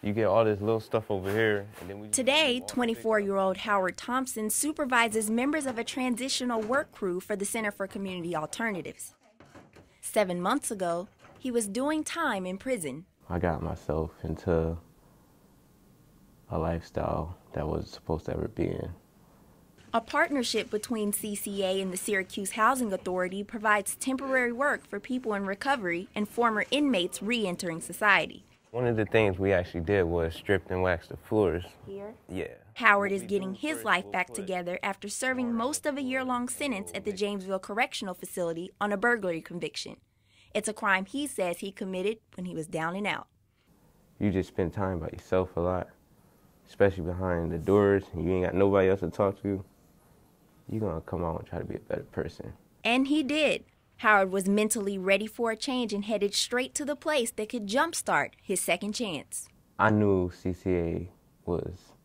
You get all this little stuff over here. And then Today, 24-year-old Howard Thompson supervises members of a transitional work crew for the Center for Community Alternatives. 7 months ago, he was doing time in prison. I got myself into a lifestyle that wasn't supposed to ever be in. A partnership between CCA and the Syracuse Housing Authority provides temporary work for people in recovery and former inmates re-entering society. One of the things we actually did was stripped and waxed the floors. Here? Yeah. Howard is getting his life back together after serving most of a year-long sentence at the Jamesville Correctional Facility on a burglary conviction. It's a crime he says he committed when he was down and out. You just spend time by yourself a lot, especially behind the doors, and you ain't got nobody else to talk to. You're gonna come out and try to be a better person. And he did. Howard was mentally ready for a change and headed straight to the place that could jumpstart his second chance. I knew CCA was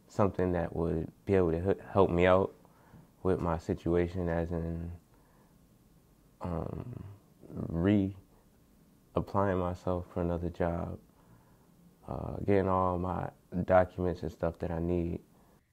something that would be able to help me out with my situation, as in reapplying myself for another job, getting all my documents and stuff that I need.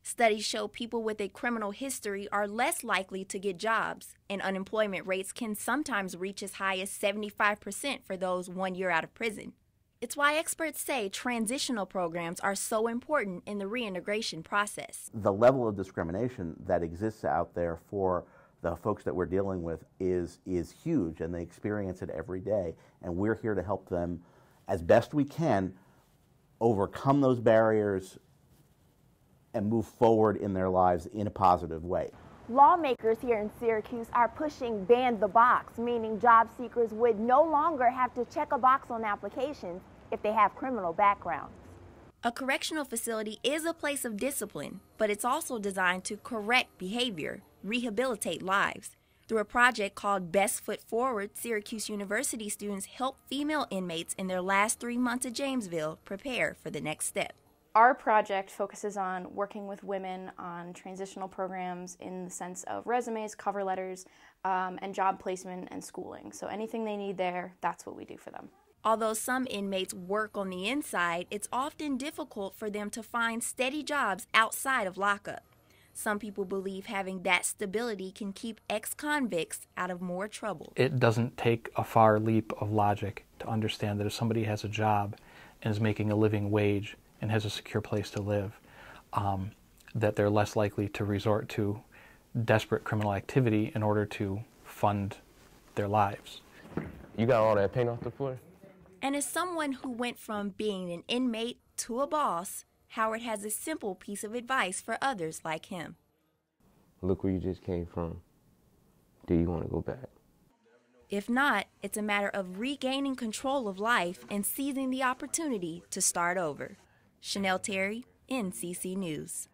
Studies show people with a criminal history are less likely to get jobs, and unemployment rates can sometimes reach as high as 75% for those 1 year out of prison. It's why experts say transitional programs are so important in the reintegration process. The level of discrimination that exists out there for the folks that we're dealing with is huge, and they experience it every day, and we're here to help them as best we can overcome those barriers and move forward in their lives in a positive way. Lawmakers here in Syracuse are pushing ban the box, meaning job seekers would no longer have to check a box on applications if they have criminal backgrounds. A correctional facility is a place of discipline, but it's also designed to correct behavior, rehabilitate lives. Through a project called Best Foot Forward, Syracuse University students help female inmates in their last 3 months at Jamesville prepare for the next step. Our project focuses on working with women on transitional programs in the sense of resumes, cover letters, and job placement and schooling. So anything they need there, that's what we do for them. Although some inmates work on the inside, it's often difficult for them to find steady jobs outside of lockup. Some people believe having that stability can keep ex-convicts out of more trouble. It doesn't take a far leap of logic to understand that if somebody has a job and is making a living wage and has a secure place to live, that they're less likely to resort to desperate criminal activity in order to fund their lives. You got all that paint off the floor? And as someone who went from being an inmate to a boss, Howard has a simple piece of advice for others like him. Look where you just came from. Do you want to go back? If not, it's a matter of regaining control of life and seizing the opportunity to start over. Chenelle Terry, NCC News.